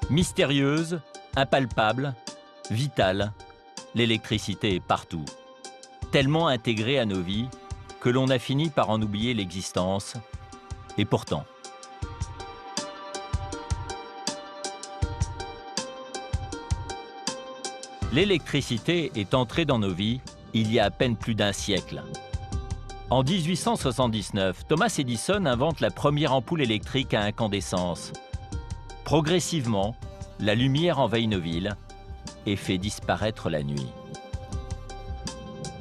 Mystérieuse, impalpable, vitale, l'électricité est partout. Tellement intégrée à nos vies que l'on a fini par en oublier l'existence. Et pourtant. L'électricité est entrée dans nos vies il y a à peine plus d'un siècle. En 1879, Thomas Edison invente la première ampoule électrique à incandescence. Progressivement, la lumière envahit nos villes et fait disparaître la nuit.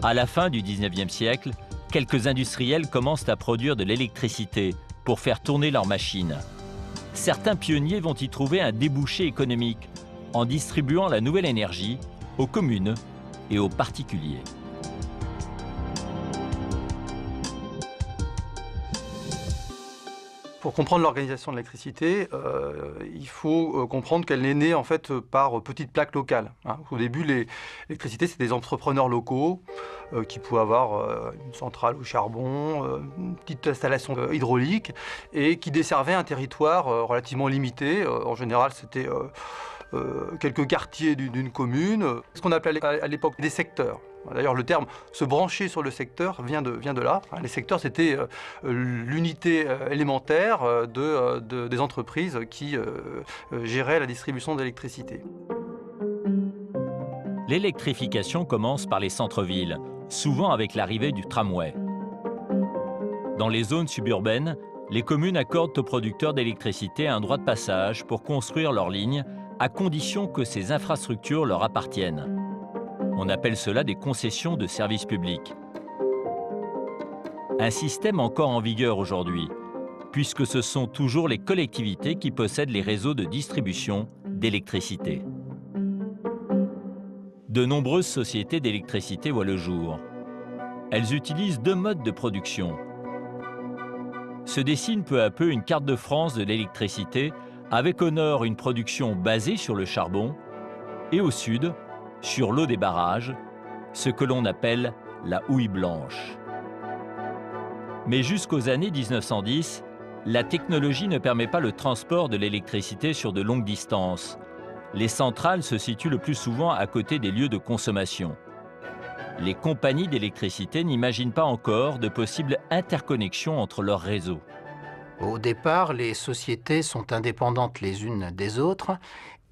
À la fin du 19e siècle, quelques industriels commencent à produire de l'électricité pour faire tourner leurs machines. Certains pionniers vont y trouver un débouché économique en distribuant la nouvelle énergie aux communes et aux particuliers. Pour comprendre l'organisation de l'électricité, il faut comprendre qu'elle est née en fait par petites plaques locales. Au début, l'électricité, c'est des entrepreneurs locaux qui pouvaient avoir une centrale au charbon, une petite installation hydraulique et qui desservaient un territoire relativement limité. En général, c'était quelques quartiers d'une commune, ce qu'on appelait à l'époque des secteurs. D'ailleurs, le terme « se brancher sur le secteur » vient de là. Les secteurs, c'était l'unité élémentaire des entreprises qui géraient la distribution d'électricité. L'électrification commence par les centres-villes, souvent avec l'arrivée du tramway. Dans les zones suburbaines, les communes accordent aux producteurs d'électricité un droit de passage pour construire leurs lignes, à condition que ces infrastructures leur appartiennent. On appelle cela des concessions de services publics. Un système encore en vigueur aujourd'hui, puisque ce sont toujours les collectivités qui possèdent les réseaux de distribution d'électricité. De nombreuses sociétés d'électricité voient le jour. Elles utilisent deux modes de production. Se dessine peu à peu une carte de France de l'électricité, avec au nord une production basée sur le charbon, et au sud, sur l'eau des barrages, ce que l'on appelle la houille blanche. Mais jusqu'aux années 1910, la technologie ne permet pas le transport de l'électricité sur de longues distances. Les centrales se situent le plus souvent à côté des lieux de consommation. Les compagnies d'électricité n'imaginent pas encore de possibles interconnexions entre leurs réseaux. Au départ, les sociétés sont indépendantes les unes des autres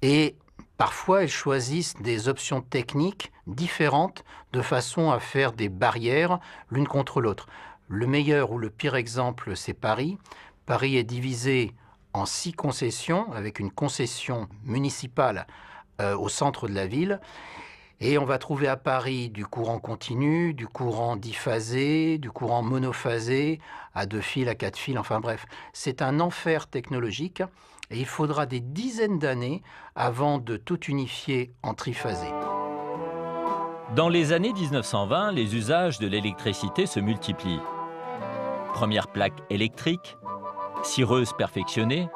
et parfois, elles choisissent des options techniques différentes de façon à faire des barrières l'une contre l'autre. Le meilleur ou le pire exemple, c'est Paris. Paris est divisé en 6 concessions, avec une concession municipale au centre de la ville. Et on va trouver à Paris du courant continu, du courant diphasé, du courant monophasé, à 2 fils, à 4 fils, enfin bref. C'est un enfer technologique. Et il faudra des dizaines d'années avant de tout unifier en triphasé. Dans les années 1920, les usages de l'électricité se multiplient. Première plaque électrique, cireuse perfectionnée,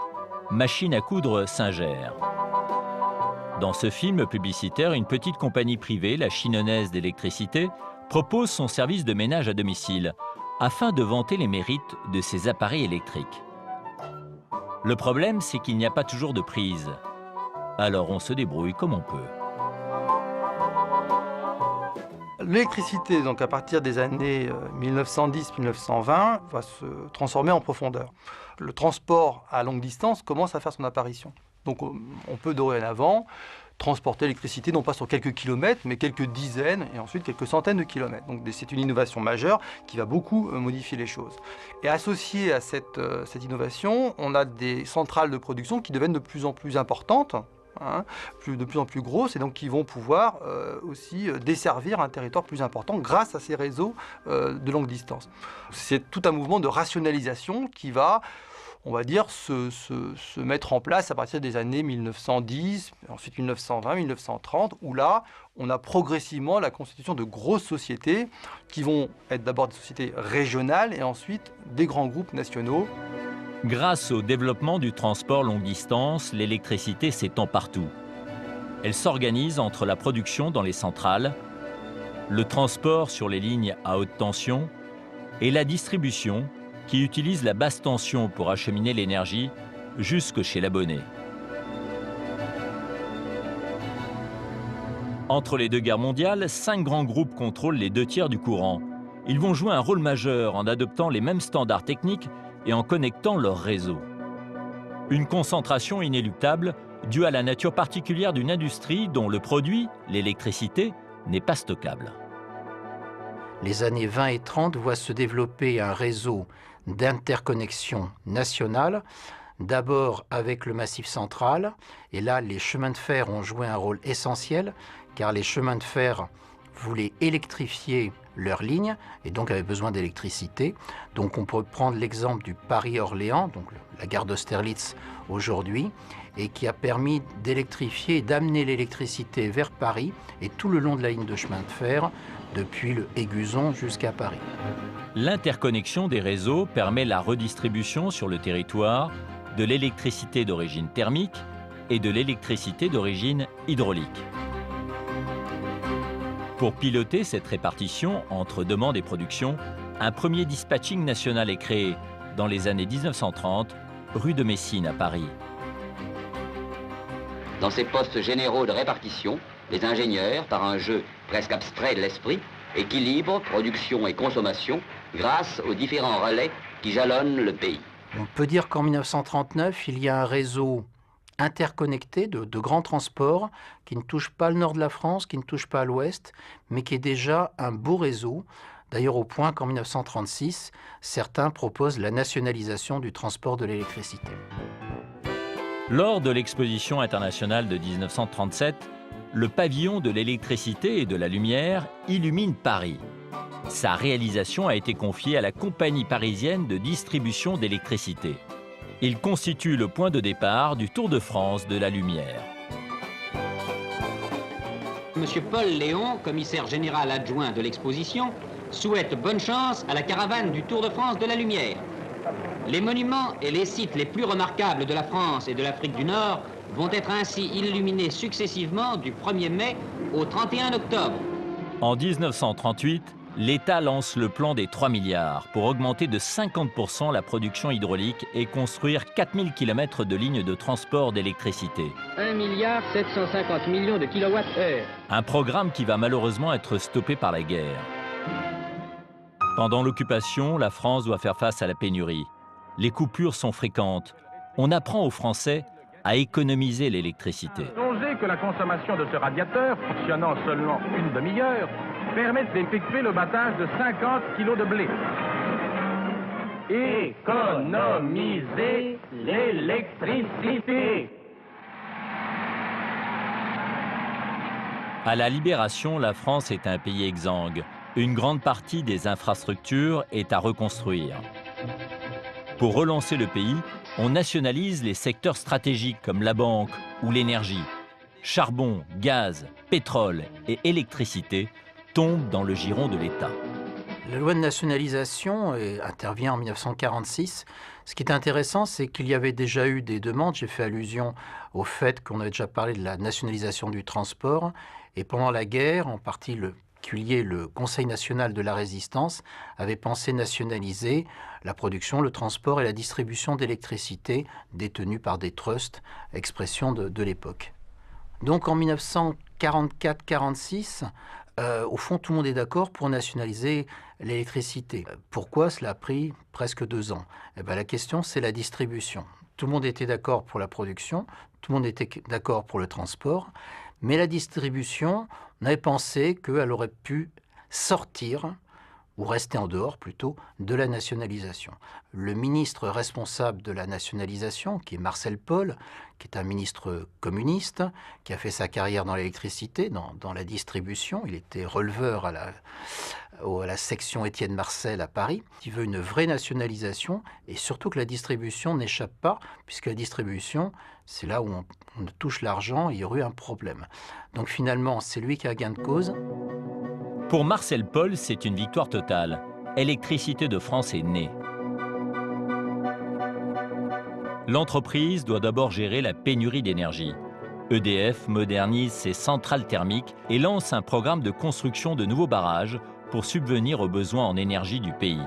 machine à coudre Singer. Dans ce film publicitaire, une petite compagnie privée, la Chinonnaise d'électricité, propose son service de ménage à domicile afin de vanter les mérites de ses appareils électriques. Le problème, c'est qu'il n'y a pas toujours de prise. Alors on se débrouille comme on peut. L'électricité, donc à partir des années 1910-1920, va se transformer en profondeur. Le transport à longue distance commence à faire son apparition. Donc on peut dorénavant transporter l'électricité non pas sur quelques kilomètres, mais quelques dizaines et ensuite quelques centaines de kilomètres. Donc c'est une innovation majeure qui va beaucoup modifier les choses. Et associé à cette innovation, on a des centrales de production qui deviennent de plus en plus importantes, de plus en plus grosses, et donc qui vont pouvoir aussi desservir un territoire plus important grâce à ces réseaux de longue distance. C'est tout un mouvement de rationalisation qui va, on va dire, se mettre en place à partir des années 1910, ensuite 1920, 1930, où là, on a progressivement la constitution de grosses sociétés qui vont être d'abord des sociétés régionales et ensuite des grands groupes nationaux. Grâce au développement du transport longue distance, l'électricité s'étend partout. Elle s'organise entre la production dans les centrales le transport sur les lignes à haute tension et la distribution qui utilise la basse tension pour acheminer l'énergie jusque chez l'abonné. Entre les deux guerres mondiales, 5 grands groupes contrôlent les 2/3 du courant. Ils vont jouer un rôle majeur en adoptant les mêmes standards techniques et en connectant leurs réseaux. Une concentration inéluctable due à la nature particulière d'une industrie dont le produit, l'électricité, n'est pas stockable. Les années 20 et 30 voient se développer un réseau d'interconnexion nationale, d'abord avec le Massif central, et là les chemins de fer ont joué un rôle essentiel, car les chemins de fer voulaient électrifier leurs lignes et donc avaient besoin d'électricité. Donc on peut prendre l'exemple du Paris-Orléans, donc la gare d'Austerlitz aujourd'hui, et qui a permis d'électrifier et d'amener l'électricité vers Paris et tout le long de la ligne de chemin de fer, depuis le Éguzon jusqu'à Paris. L'interconnexion des réseaux permet la redistribution sur le territoire de l'électricité d'origine thermique et de l'électricité d'origine hydraulique. Pour piloter cette répartition entre demande et production, un premier dispatching national est créé dans les années 1930, rue de Messine à Paris. Dans ces postes généraux de répartition, les ingénieurs, par un jeu presque abstrait de l'esprit, équilibrent production et consommation grâce aux différents relais qui jalonnent le pays. On peut dire qu'en 1939, il y a un réseau interconnecté de grands transports qui ne touche pas le nord de la France, qui ne touche pas l'ouest, mais qui est déjà un beau réseau. D'ailleurs au point qu'en 1936, certains proposent la nationalisation du transport de l'électricité. Lors de l'exposition internationale de 1937, le pavillon de l'électricité et de la lumière illumine Paris. Sa réalisation a été confiée à la Compagnie parisienne de distribution d'électricité. Il constitue le point de départ du Tour de France de la lumière. Monsieur Paul Léon, commissaire général adjoint de l'exposition, souhaite bonne chance à la caravane du Tour de France de la lumière. Les monuments et les sites les plus remarquables de la France et de l'Afrique du Nord vont être ainsi illuminés successivement du 1er mai au 31 octobre. En 1938, l'État lance le plan des 3 milliards pour augmenter de 50% la production hydraulique et construire 4000 km de lignes de transport d'électricité. 1 750 millions de kilowattheures. Un programme qui va malheureusement être stoppé par la guerre. Pendant l'occupation, la France doit faire face à la pénurie. Les coupures sont fréquentes. On apprend aux Français à économiser l'électricité. Songez que la consommation de ce radiateur, fonctionnant seulement une demi-heure, permet d'effectuer le battage de 50 kilos de blé. Économiser l'électricité. À la Libération, la France est un pays exsangue. Une grande partie des infrastructures est à reconstruire. Pour relancer le pays, on nationalise les secteurs stratégiques comme la banque ou l'énergie. Charbon, gaz, pétrole et électricité tombent dans le giron de l'État. La loi de nationalisation intervient en 1946. Ce qui est intéressant, c'est qu'il y avait déjà eu des demandes. J'ai fait allusion au fait qu'on avait déjà parlé de la nationalisation du transport. Et pendant la guerre, en particulier le Conseil national de la résistance avait pensé nationaliser la production, le transport et la distribution d'électricité détenus par des trusts, expression de l'époque. Donc en 1944-46, au fond, tout le monde est d'accord pour nationaliser l'électricité. Pourquoi cela a pris presque 2 ans? La question, c'est la distribution. Tout le monde était d'accord pour la production, tout le monde était d'accord pour le transport, mais la distribution, on avait pensé qu'elle aurait pu sortir, ou rester en dehors plutôt, de la nationalisation. Le ministre responsable de la nationalisation, qui est Marcel Paul, qui est un ministre communiste, qui a fait sa carrière dans l'électricité, dans la distribution, il était releveur à la section Étienne Marcel à Paris, qui veut une vraie nationalisation et surtout que la distribution n'échappe pas, puisque la distribution, c'est là où on touche l'argent, il y aurait eu un problème. Donc finalement, c'est lui qui a gain de cause. Pour Marcel Paul, c'est une victoire totale. Électricité de France est née. L'entreprise doit d'abord gérer la pénurie d'énergie. EDF modernise ses centrales thermiques et lance un programme de construction de nouveaux barrages pour subvenir aux besoins en énergie du pays.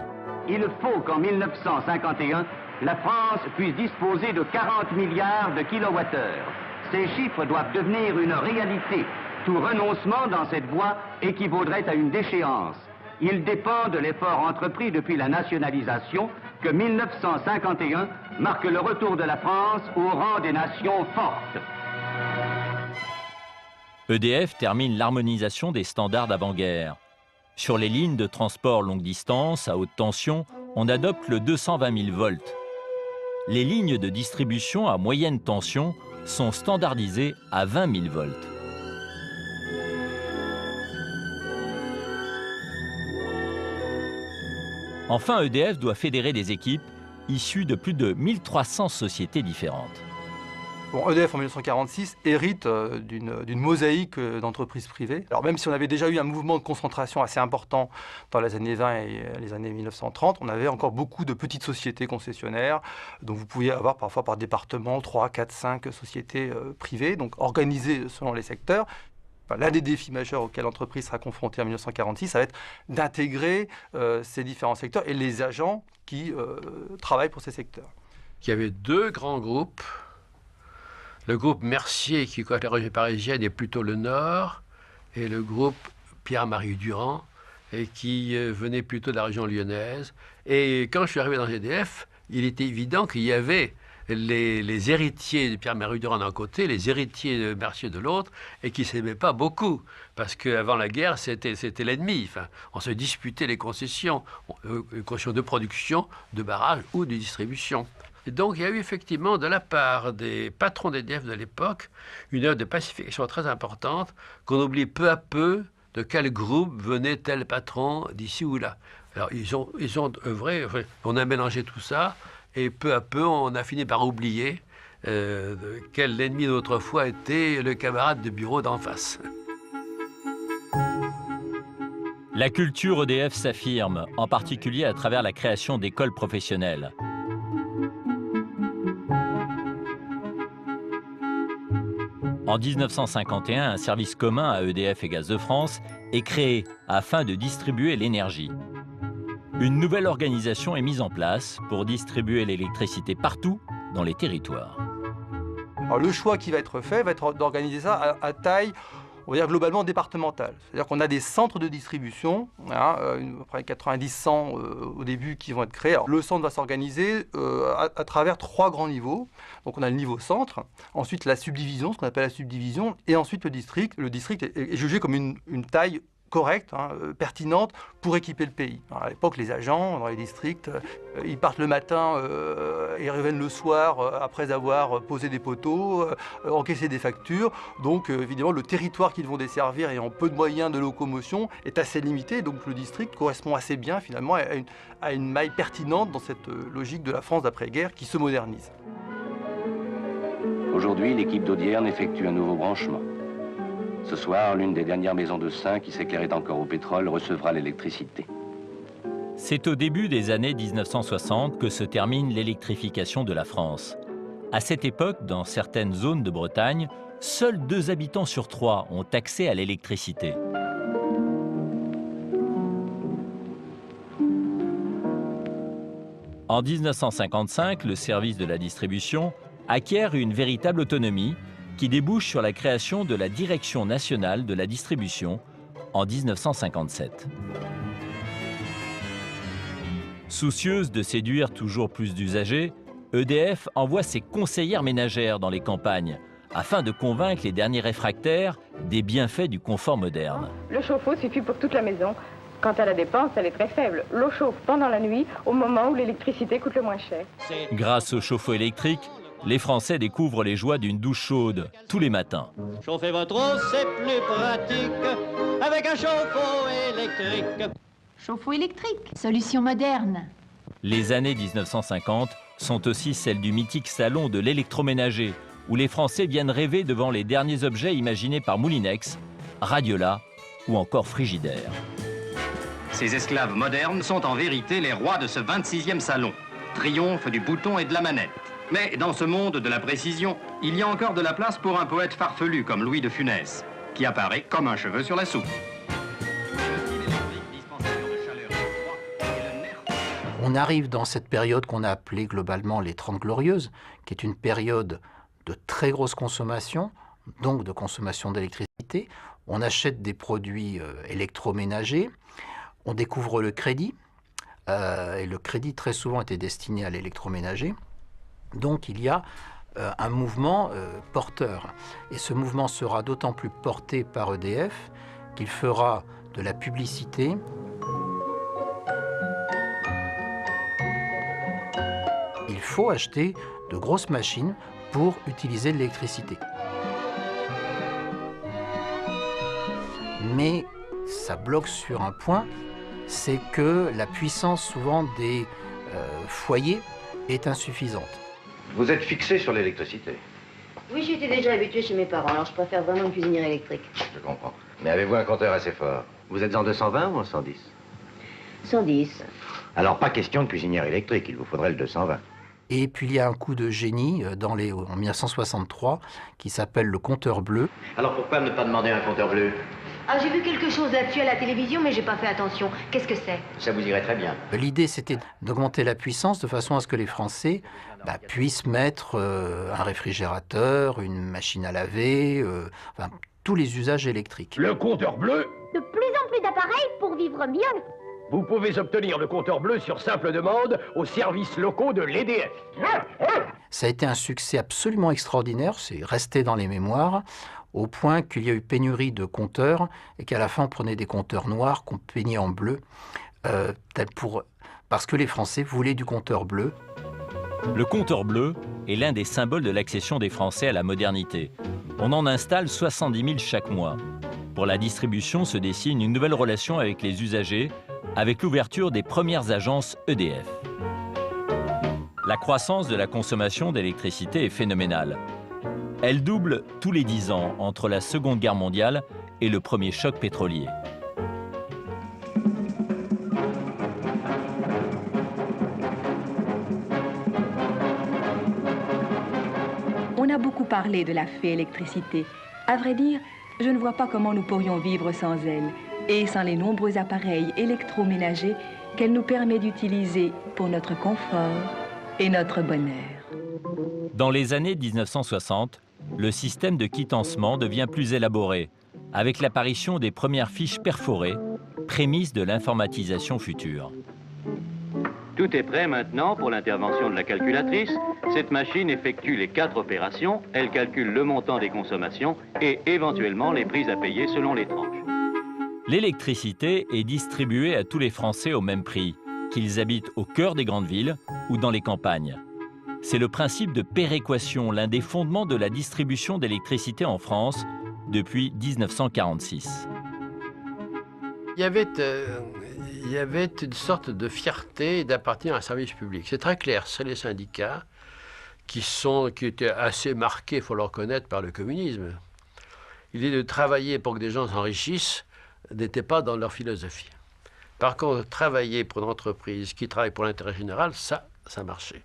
Il faut qu'en 1951, la France puisse disposer de 40 milliards de kilowattheures. Ces chiffres doivent devenir une réalité. Tout renoncement dans cette voie équivaudrait à une déchéance. Il dépend de l'effort entrepris depuis la nationalisation que 1951 marque le retour de la France au rang des nations fortes. EDF termine l'harmonisation des standards d'avant-guerre. Sur les lignes de transport longue distance à haute tension, on adopte le 220 000 volts. Les lignes de distribution à moyenne tension sont standardisées à 20 000 volts. Enfin, EDF doit fédérer des équipes issues de plus de 1300 sociétés différentes. Bon, EDF en 1946 hérite d'une mosaïque d'entreprises privées. Alors même si on avait déjà eu un mouvement de concentration assez important dans les années 20 et les années 1930, on avait encore beaucoup de petites sociétés concessionnaires. Donc vous pouviez avoir parfois par département 3, 4, 5 sociétés privées, donc organisées selon les secteurs. L'un des défis majeurs auxquels l'entreprise sera confrontée en 1946, ça va être d'intégrer ces différents secteurs et les agents qui travaillent pour ces secteurs. Il y avait deux grands groupes. Le groupe Mercier, qui côté la région parisienne, est plutôt le nord, et le groupe Pierre-Marie Durand, et qui venait plutôt de la région lyonnaise. Et quand je suis arrivé dans EDF, il était évident qu'il y avait les héritiers de Pierre-Marie Durand d'un côté, les héritiers de Mercier de l'autre, et qui ne s'aimaient pas beaucoup, parce qu'avant la guerre, c'était l'ennemi. Enfin, on se disputait les concessions de production, de barrage ou de distribution. Et donc, il y a eu effectivement, de la part des patrons d'EDF de l'époque, une œuvre de pacification très importante, qu'on oublie peu à peu de quel groupe venait tel patron d'ici ou là. Alors, ils ont œuvré, on a mélangé tout ça, et peu à peu, on a fini par oublier quel ennemi d'autrefois était le camarade de bureau d'en face. La culture EDF s'affirme, en particulier à travers la création d'écoles professionnelles. En 1951, un service commun à EDF et Gaz de France est créé afin de distribuer l'énergie. Une nouvelle organisation est mise en place pour distribuer l'électricité partout dans les territoires. Alors, le choix qui va être fait va être d'organiser ça à taille, on va dire globalement départementale. C'est-à-dire qu'on a des centres de distribution, à peu près 90-100 au début qui vont être créés. Alors, le centre va s'organiser à travers 3 grands niveaux. Donc on a le niveau centre, ensuite la subdivision, ce qu'on appelle la subdivision, et ensuite le district. Le district est jugé comme une taille correcte, pertinente pour équiper le pays. Alors, à l'époque, les agents dans les districts, ils partent le matin et reviennent le soir après avoir posé des poteaux, encaissé des factures. Donc évidemment, le territoire qu'ils vont desservir ayant peu de moyens de locomotion est assez limité. Donc le district correspond assez bien finalement à une maille pertinente dans cette logique de la France d'après-guerre qui se modernise. Aujourd'hui, l'équipe d'Audierne effectue un nouveau branchement. Ce soir, l'une des dernières maisons de Saint qui s'éclairait encore au pétrole recevra l'électricité. C'est au début des années 1960 que se termine l'électrification de la France. À cette époque, dans certaines zones de Bretagne, seuls 2 habitants sur 3 ont accès à l'électricité. En 1955, le service de la distribution acquiert une véritable autonomie qui débouche sur la création de la Direction nationale de la distribution en 1957. Soucieuse de séduire toujours plus d'usagers, EDF envoie ses conseillères ménagères dans les campagnes afin de convaincre les derniers réfractaires des bienfaits du confort moderne. Le chauffe-eau suffit pour toute la maison. Quant à la dépense, elle est très faible. L'eau chauffe pendant la nuit, au moment où l'électricité coûte le moins cher. Grâce au chauffe-eau électrique, les Français découvrent les joies d'une douche chaude tous les matins. Chauffez votre eau, c'est plus pratique avec un chauffe-eau électrique. Chauffe-eau électrique, solution moderne. Les années 1950 sont aussi celles du mythique salon de l'électroménager, où les Français viennent rêver devant les derniers objets imaginés par Moulinex, Radiola ou encore Frigidaire. Ces esclaves modernes sont en vérité les rois de ce 26e salon. Triomphe du bouton et de la manette. Mais dans ce monde de la précision, il y a encore de la place pour un poète farfelu comme Louis de Funès, qui apparaît comme un cheveu sur la soupe. On arrive dans cette période qu'on a appelée globalement les 30 Glorieuses, qui est une période de très grosse consommation, donc de consommation d'électricité. On achète des produits électroménagers, on découvre le crédit, et le crédit très souvent était destiné à l'électroménager. Donc il y a un mouvement porteur. Et ce mouvement sera d'autant plus porté par EDF qu'il fera de la publicité. Il faut acheter de grosses machines pour utiliser l'électricité. Mais ça bloque sur un point, c'est que la puissance souvent des foyers est insuffisante. Vous êtes fixé sur l'électricité? Oui, j'étais déjà habitué chez mes parents, alors je préfère vraiment une cuisinière électrique. Je comprends. Mais avez-vous un compteur assez fort? Vous êtes en 220 ou en 110? 110. Alors pas question de cuisinière électrique, il vous faudrait le 220. Et puis il y a un coup de génie en 1963 qui s'appelle le compteur bleu. Alors pourquoi ne pas demander un compteur bleu? Ah, j'ai vu quelque chose là-dessus à la télévision, mais j'ai pas fait attention. Qu'est-ce que c'est? Ça vous irait très bien. L'idée, c'était d'augmenter la puissance de façon à ce que les Français puissent mettre un réfrigérateur, une machine à laver, enfin, tous les usages électriques. Le compteur bleu? De plus en plus d'appareils pour vivre mieux. Vous pouvez obtenir le compteur bleu sur simple demande aux services locaux de l'EDF. Ça a été un succès absolument extraordinaire, c'est resté dans les mémoires, au point qu'il y a eu pénurie de compteurs et qu'à la fin on prenait des compteurs noirs qu'on peignait en bleu, parce que les Français voulaient du compteur bleu. Le compteur bleu est l'un des symboles de l'accession des Français à la modernité. On en installe 70 000 chaque mois. Pour la distribution se dessine une nouvelle relation avec les usagers, avec l'ouverture des premières agences EDF. La croissance de la consommation d'électricité est phénoménale. Elle double tous les 10 ans entre la Seconde Guerre mondiale et le premier choc pétrolier. On a beaucoup parlé de la fée électricité. À vrai dire, je ne vois pas comment nous pourrions vivre sans elle et sans les nombreux appareils électroménagers qu'elle nous permet d'utiliser pour notre confort et notre bonheur. Dans les années 1960, le système de quitancement devient plus élaboré, avec l'apparition des premières fiches perforées, prémisse de l'informatisation future. Tout est prêt maintenant pour l'intervention de la calculatrice. Cette machine effectue les 4 opérations, elle calcule le montant des consommations et éventuellement les prix à payer selon les tranches. L'électricité est distribuée à tous les Français au même prix, qu'ils habitent au cœur des grandes villes ou dans les campagnes. C'est le principe de péréquation, l'un des fondements de la distribution d'électricité en France depuis 1946. Il y avait une sorte de fierté d'appartenir à un service public. C'est très clair, c'est les syndicats qui étaient assez marqués, il faut le reconnaître, par le communisme. L'idée de travailler pour que des gens s'enrichissent n'était pas dans leur philosophie. Par contre, travailler pour une entreprise qui travaille pour l'intérêt général, ça marchait.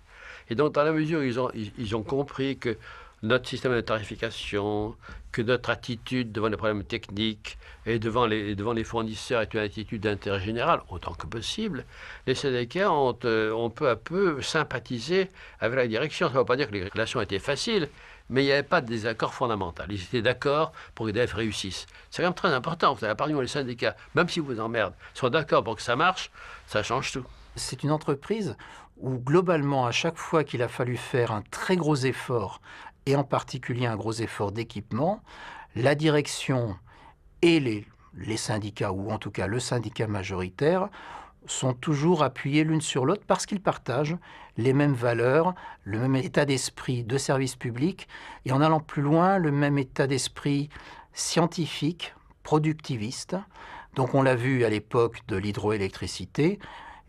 Et donc, dans la mesure où ils ont compris que notre système de tarification, que notre attitude devant les problèmes techniques et devant les fournisseurs est une attitude d'intérêt général, autant que possible, les syndicats ont peu à peu sympathisé avec la direction. Ça ne veut pas dire que les relations étaient faciles, mais il n'y avait pas de désaccord fondamental. Ils étaient d'accord pour que EDF réussisse. C'est quand même très important. Vous avez parlé les syndicats, même si vous emmerdent, sont d'accord pour que ça marche, ça change tout. C'est une entreprise où globalement, à chaque fois qu'il a fallu faire un très gros effort, et en particulier un gros effort d'équipement, la direction et les syndicats, ou en tout cas le syndicat majoritaire, sont toujours appuyés l'une sur l'autre parce qu'ils partagent les mêmes valeurs, le même état d'esprit de service public, et en allant plus loin, le même état d'esprit scientifique, productiviste. Donc on l'a vu à l'époque de l'hydroélectricité,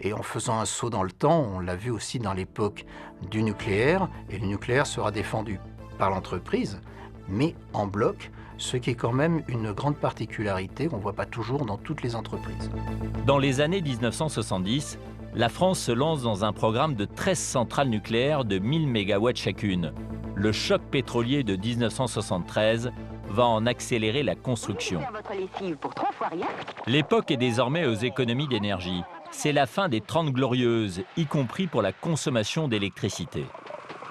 et en faisant un saut dans le temps, on l'a vu aussi dans l'époque du nucléaire, et le nucléaire sera défendu par l'entreprise, mais en bloc, ce qui est quand même une grande particularité qu'on ne voit pas toujours dans toutes les entreprises. Dans les années 1970, la France se lance dans un programme de 13 centrales nucléaires de 1000 MW chacune. Le choc pétrolier de 1973 va en accélérer la construction. L'époque est désormais aux économies d'énergie. C'est la fin des 30 glorieuses, y compris pour la consommation d'électricité.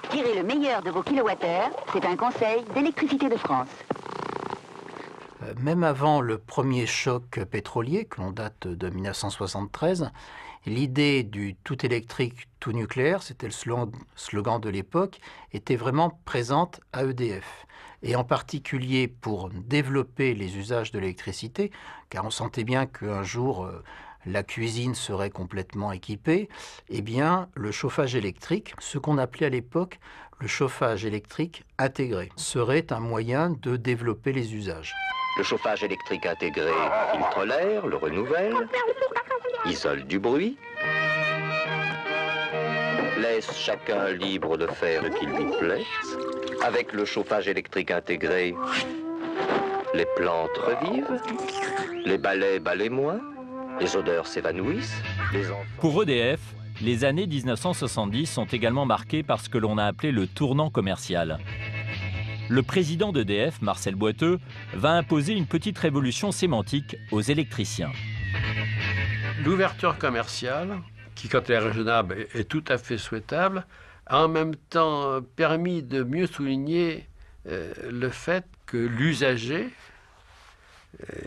Tirez le meilleur de vos kilowattheures, c'est un conseil d'Électricité de France. Même avant le premier choc pétrolier, que l'on date de 1973, l'idée du tout électrique, tout nucléaire, c'était le slogan de l'époque, était vraiment présente à EDF. Et en particulier pour développer les usages de l'électricité, car on sentait bien qu'un jour la cuisine serait complètement équipée, eh bien le chauffage électrique, ce qu'on appelait à l'époque le chauffage électrique intégré, serait un moyen de développer les usages. Le chauffage électrique intégré filtre l'air, le renouvelle, isole du bruit, laisse chacun libre de faire ce qu'il lui plaît. Avec le chauffage électrique intégré, les plantes revivent, les balais balaient moins, les odeurs s'évanouissent, les enfants... Pour EDF, les années 1970 sont également marquées par ce que l'on a appelé le tournant commercial. Le président d'EDF, Marcel Boiteux, va imposer une petite révolution sémantique aux électriciens. L'ouverture commerciale, qui quand elle est raisonnable est tout à fait souhaitable, a en même temps permis de mieux souligner le fait que l'usager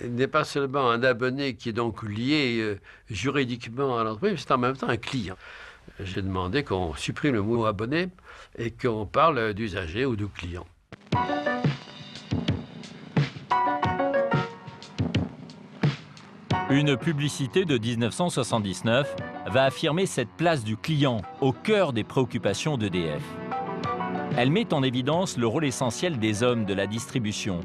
n'est pas seulement un abonné qui est donc lié juridiquement à l'entreprise, mais c'est en même temps un client. J'ai demandé qu'on supprime le mot abonné et qu'on parle d'usager ou de client. Une publicité de 1979 va affirmer cette place du client au cœur des préoccupations d'EDF. Elle met en évidence le rôle essentiel des hommes de la distribution.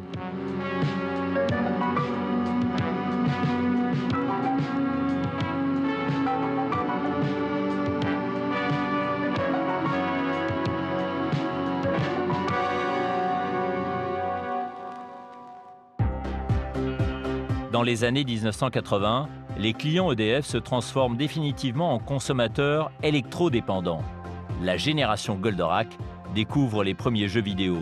Dans les années 1980, les clients EDF se transforment définitivement en consommateurs électrodépendants. La génération Goldorak découvre les premiers jeux vidéo.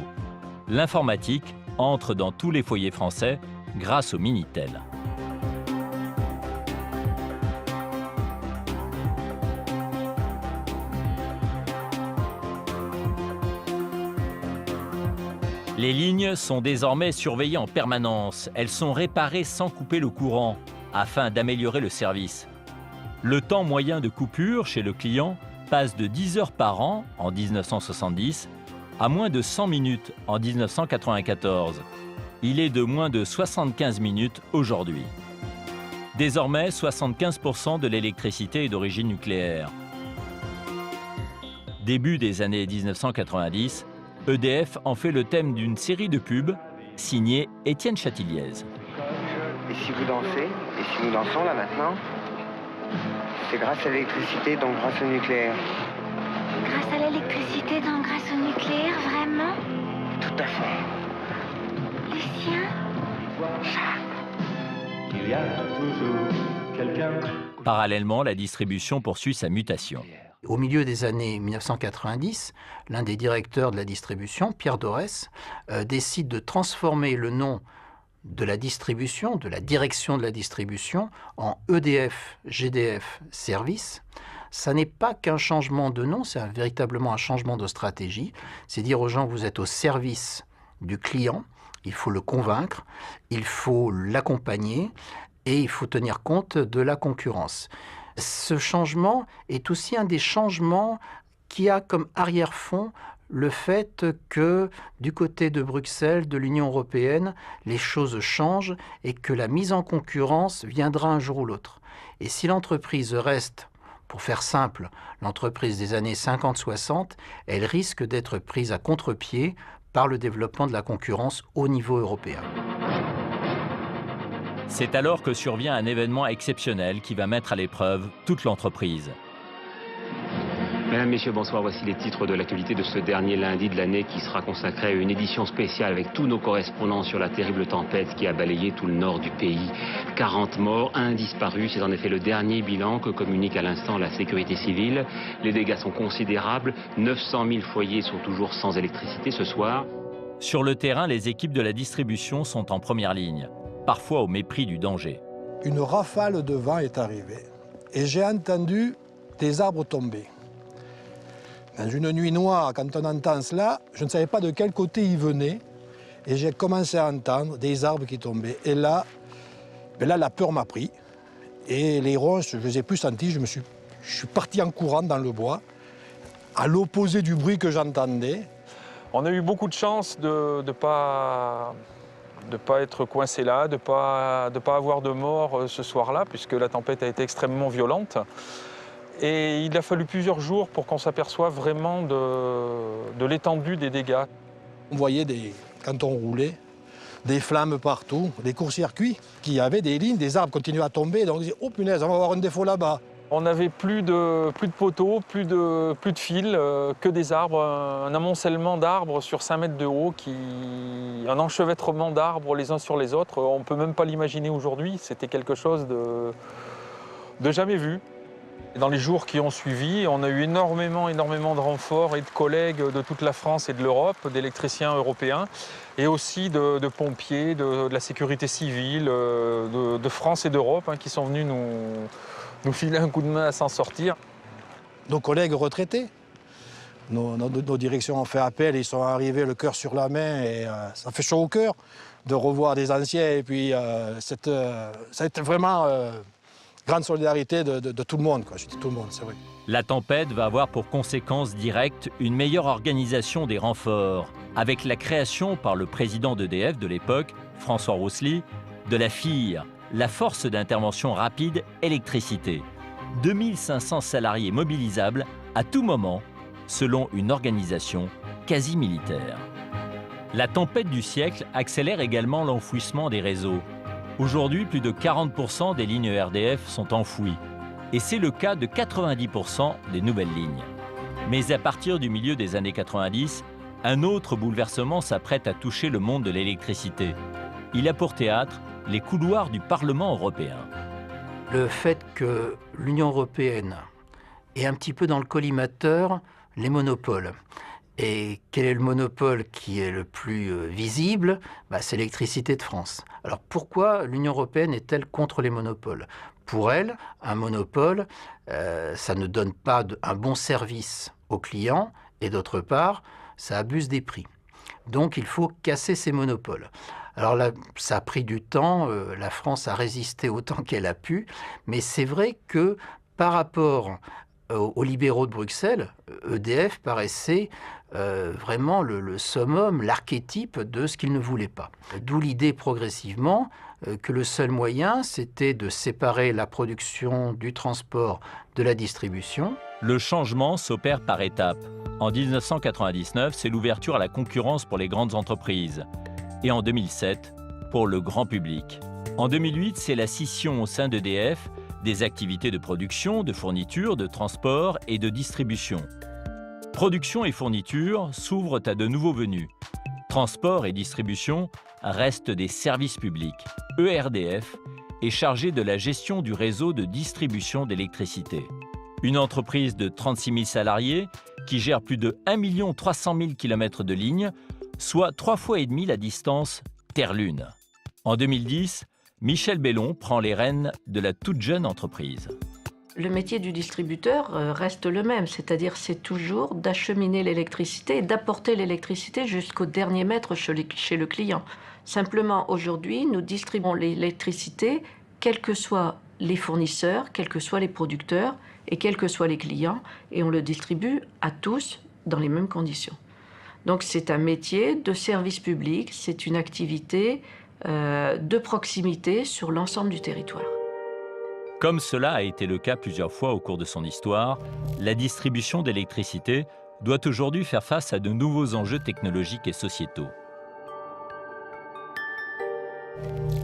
L'informatique entre dans tous les foyers français grâce au Minitel. Les lignes sont désormais surveillées en permanence. Elles sont réparées sans couper le courant, afin d'améliorer le service. Le temps moyen de coupure chez le client passe de 10 heures par an en 1970 à moins de 100 minutes en 1994. Il est de moins de 75 minutes aujourd'hui. Désormais, 75% de l'électricité est d'origine nucléaire. Début des années 1990, EDF en fait le thème d'une série de pubs signée Étienne Chatiliez. Et si vous dansez, et si nous dansons là maintenant, c'est grâce à l'électricité, donc grâce au nucléaire. Grâce à l'électricité, donc grâce au nucléaire, vraiment? Tout à fait. Lucien? Il y a toujours quelqu'un. Parallèlement, la distribution poursuit sa mutation. Au milieu des années 1990, l'un des directeurs de la distribution, Pierre Dorès, décide de transformer le nom de la distribution, de la direction de la distribution, en EDF GDF Service. Ça n'est pas qu'un changement de nom, c'est véritablement un changement de stratégie. C'est dire aux gens, vous êtes au service du client, il faut le convaincre, il faut l'accompagner et il faut tenir compte de la concurrence. Ce changement est aussi un des changements qui a comme arrière-fond le fait que du côté de Bruxelles, de l'Union européenne, les choses changent et que la mise en concurrence viendra un jour ou l'autre. Et si l'entreprise reste, pour faire simple, l'entreprise des années 50-60, elle risque d'être prise à contre-pied par le développement de la concurrence au niveau européen. C'est alors que survient un événement exceptionnel qui va mettre à l'épreuve toute l'entreprise. Mesdames, Messieurs, bonsoir. Voici les titres de l'actualité de ce dernier lundi de l'année qui sera consacré à une édition spéciale avec tous nos correspondants sur la terrible tempête qui a balayé tout le nord du pays. 40 morts, 1 disparu. C'est en effet le dernier bilan que communique à l'instant la sécurité civile. Les dégâts sont considérables. 900 000 foyers sont toujours sans électricité ce soir. Sur le terrain, les équipes de la distribution sont en première ligne, parfois au mépris du danger. Une rafale de vent est arrivée et j'ai entendu des arbres tomber. Dans une nuit noire, quand on entend cela, je ne savais pas de quel côté ils venaient. Et j'ai commencé à entendre des arbres qui tombaient. Et là, la peur m'a pris. Et les ronces, je ne les ai plus sentis. Je suis parti en courant dans le bois, à l'opposé du bruit que j'entendais. On a eu beaucoup de chance de ne pas être coincé là, de ne pas avoir de mort ce soir-là, puisque la tempête a été extrêmement violente. Et il a fallu plusieurs jours pour qu'on s'aperçoive vraiment de l'étendue des dégâts. On voyait, quand on roulait, des flammes partout, des courts-circuits qui avaient des lignes, des arbres continuaient à tomber. Donc on disait, oh punaise, on va avoir un défaut là-bas. On n'avait plus de poteaux, plus de fils, que des arbres, un amoncellement d'arbres sur 5 mètres de haut, un enchevêtrement d'arbres les uns sur les autres. On ne peut même pas l'imaginer aujourd'hui, c'était quelque chose de jamais vu. Dans les jours qui ont suivi, on a eu énormément de renforts et de collègues de toute la France et de l'Europe, d'électriciens européens, et aussi de pompiers, de la sécurité civile, de France et d'Europe, qui sont venus nous filer un coup de main à s'en sortir. Nos collègues retraités, nos directions ont fait appel, ils sont arrivés le cœur sur la main, et ça fait chaud au cœur de revoir des anciens, et puis ça a été vraiment... grande solidarité de tout le monde, quoi. Je dis tout le monde, c'est vrai. La tempête va avoir pour conséquence directe une meilleure organisation des renforts, avec la création par le président d'EDF de l'époque, François Roussely, de la FIR, la force d'intervention rapide électricité. 2500 salariés mobilisables à tout moment, selon une organisation quasi militaire. La tempête du siècle accélère également l'enfouissement des réseaux. Aujourd'hui, plus de 40% des lignes RDF sont enfouies. Et c'est le cas de 90% des nouvelles lignes. Mais à partir du milieu des années 90, un autre bouleversement s'apprête à toucher le monde de l'électricité. Il a pour théâtre les couloirs du Parlement européen. Le fait que l'Union européenne ait un petit peu dans le collimateur les monopoles. Et quel est le monopole qui est le plus visible? C'est l'électricité de France. Alors pourquoi l'Union européenne est-elle contre les monopoles? Pour elle, un monopole, ça ne donne pas un bon service aux clients, et d'autre part, ça abuse des prix. Donc il faut casser ces monopoles. Alors là, ça a pris du temps, la France a résisté autant qu'elle a pu, mais c'est vrai que par rapport aux libéraux de Bruxelles, EDF paraissait vraiment le summum, l'archétype de ce qu'ils ne voulaient pas. D'où l'idée progressivement que le seul moyen, c'était de séparer la production du transport de la distribution. Le changement s'opère par étapes. En 1999, c'est l'ouverture à la concurrence pour les grandes entreprises. Et en 2007, pour le grand public. En 2008, c'est la scission au sein d'EDF des activités de production, de fourniture, de transport et de distribution. Production et fourniture s'ouvrent à de nouveaux venus. Transport et distribution restent des services publics. ERDF est chargé de la gestion du réseau de distribution d'électricité. Une entreprise de 36 000 salariés qui gère plus de 1 300 000 km de lignes, soit 3,5 fois la distance Terre-Lune. En 2010, Michel Bellon prend les rênes de la toute jeune entreprise. Le métier du distributeur reste le même, c'est-à-dire c'est toujours d'acheminer l'électricité et d'apporter l'électricité jusqu'au dernier mètre chez le client. Simplement, aujourd'hui, nous distribuons l'électricité, quels que soient les fournisseurs, quels que soient les producteurs et quels que soient les clients, et on le distribue à tous dans les mêmes conditions. Donc c'est un métier de service public, c'est une activité de proximité sur l'ensemble du territoire. Comme cela a été le cas plusieurs fois au cours de son histoire, la distribution d'électricité doit aujourd'hui faire face à de nouveaux enjeux technologiques et sociétaux.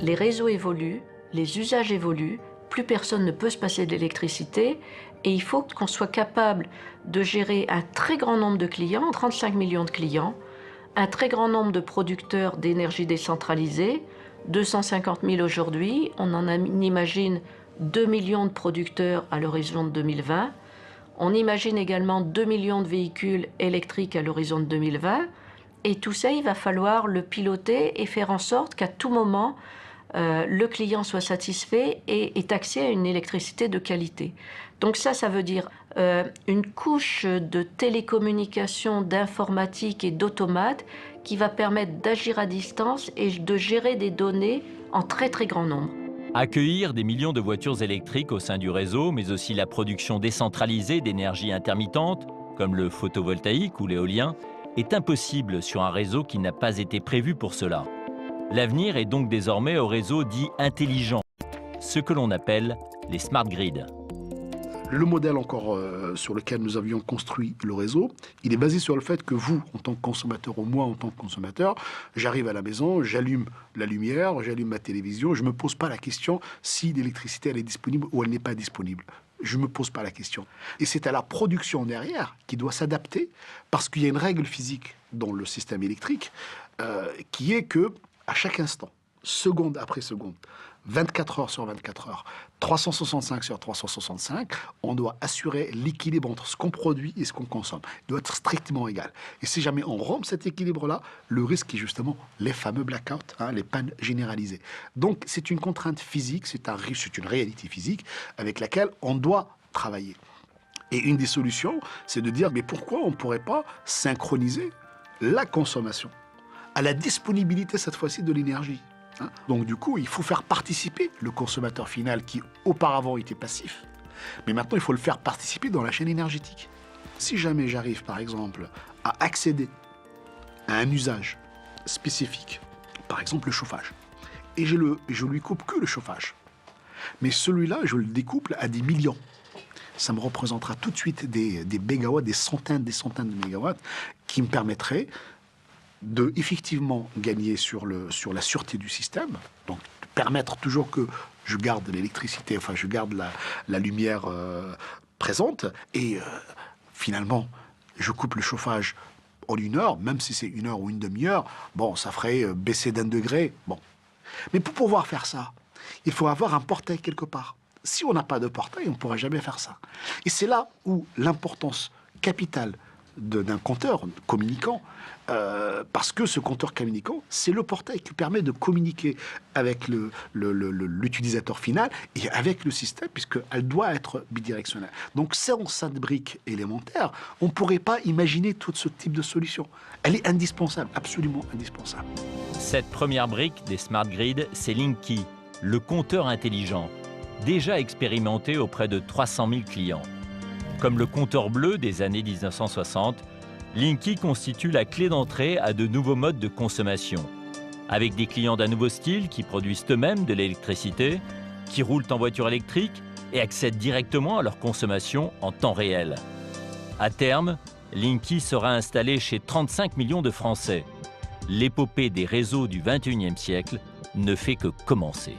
Les réseaux évoluent, les usages évoluent plus personne ne peut se passer de l'électricité et il faut qu'on soit capable de gérer un très grand nombre de clients, 35 millions de clients, un très grand nombre de producteurs d'énergie décentralisée, 250 000 aujourd'hui, on en imagine 2 millions de producteurs à l'horizon de 2020. On imagine également 2 millions de véhicules électriques à l'horizon de 2020. Et tout ça, il va falloir le piloter et faire en sorte qu'à tout moment, le client soit satisfait et ait accès à une électricité de qualité. Donc ça veut dire une couche de télécommunications, d'informatique et d'automates qui va permettre d'agir à distance et de gérer des données en très très grand nombre. Accueillir des millions de voitures électriques au sein du réseau, mais aussi la production décentralisée d'énergie intermittente, comme le photovoltaïque ou l'éolien, est impossible sur un réseau qui n'a pas été prévu pour cela. L'avenir est donc désormais au réseau dit intelligent, ce que l'on appelle les smart grids. Le modèle encore sur lequel nous avions construit le réseau, il est basé sur le fait que vous, en tant que consommateur, ou moi en tant que consommateur, j'arrive à la maison, j'allume la lumière, j'allume ma télévision, je ne me pose pas la question si l'électricité elle est disponible ou elle n'est pas disponible. Je ne me pose pas la question. Et c'est à la production derrière qui doit s'adapter, parce qu'il y a une règle physique dans le système électrique qui est que à chaque instant, seconde après seconde, 24 heures sur 24 heures, 365 sur 365, on doit assurer l'équilibre entre ce qu'on produit et ce qu'on consomme. Il doit être strictement égal. Et si jamais on rompt cet équilibre-là, le risque est justement les fameux blackouts, les pannes généralisées. Donc c'est une contrainte physique, c'est une réalité physique avec laquelle on doit travailler. Et une des solutions, c'est de dire, mais pourquoi on ne pourrait pas synchroniser la consommation à la disponibilité cette fois-ci de l'énergie? Donc du coup, il faut faire participer le consommateur final qui auparavant était passif, mais maintenant il faut le faire participer dans la chaîne énergétique. Si jamais j'arrive par exemple à accéder à un usage spécifique, par exemple le chauffage, et je lui coupe que le chauffage, mais celui-là je le découple à des millions, ça me représentera tout de suite des mégawatts, des centaines de mégawatts qui me permettraient de effectivement gagner sur la sûreté du système, donc de permettre toujours que je garde l'électricité, enfin je garde la lumière présente, et finalement je coupe le chauffage en 1 heure, même si c'est 1 heure ou une demi-heure, bon, ça ferait baisser d'1 degré, bon. Mais pour pouvoir faire ça, il faut avoir un portail quelque part. Si on n'a pas de portail, on ne pourra jamais faire ça. Et c'est là où l'importance capitale d'un compteur communicant, parce que ce compteur communicant, c'est le portail qui permet de communiquer avec l'utilisateur final et avec le système, puisqu'elle doit être bidirectionnelle. Donc sans cette brique élémentaire, on ne pourrait pas imaginer tout ce type de solution. Elle est indispensable, absolument indispensable. Cette première brique des smart grids, c'est Linky, le compteur intelligent, déjà expérimenté auprès de 300 000 clients. Comme le compteur bleu des années 1960, Linky constitue la clé d'entrée à de nouveaux modes de consommation. Avec des clients d'un nouveau style qui produisent eux-mêmes de l'électricité, qui roulent en voiture électrique et accèdent directement à leur consommation en temps réel. À terme, Linky sera installé chez 35 millions de Français. L'épopée des réseaux du XXIe siècle ne fait que commencer.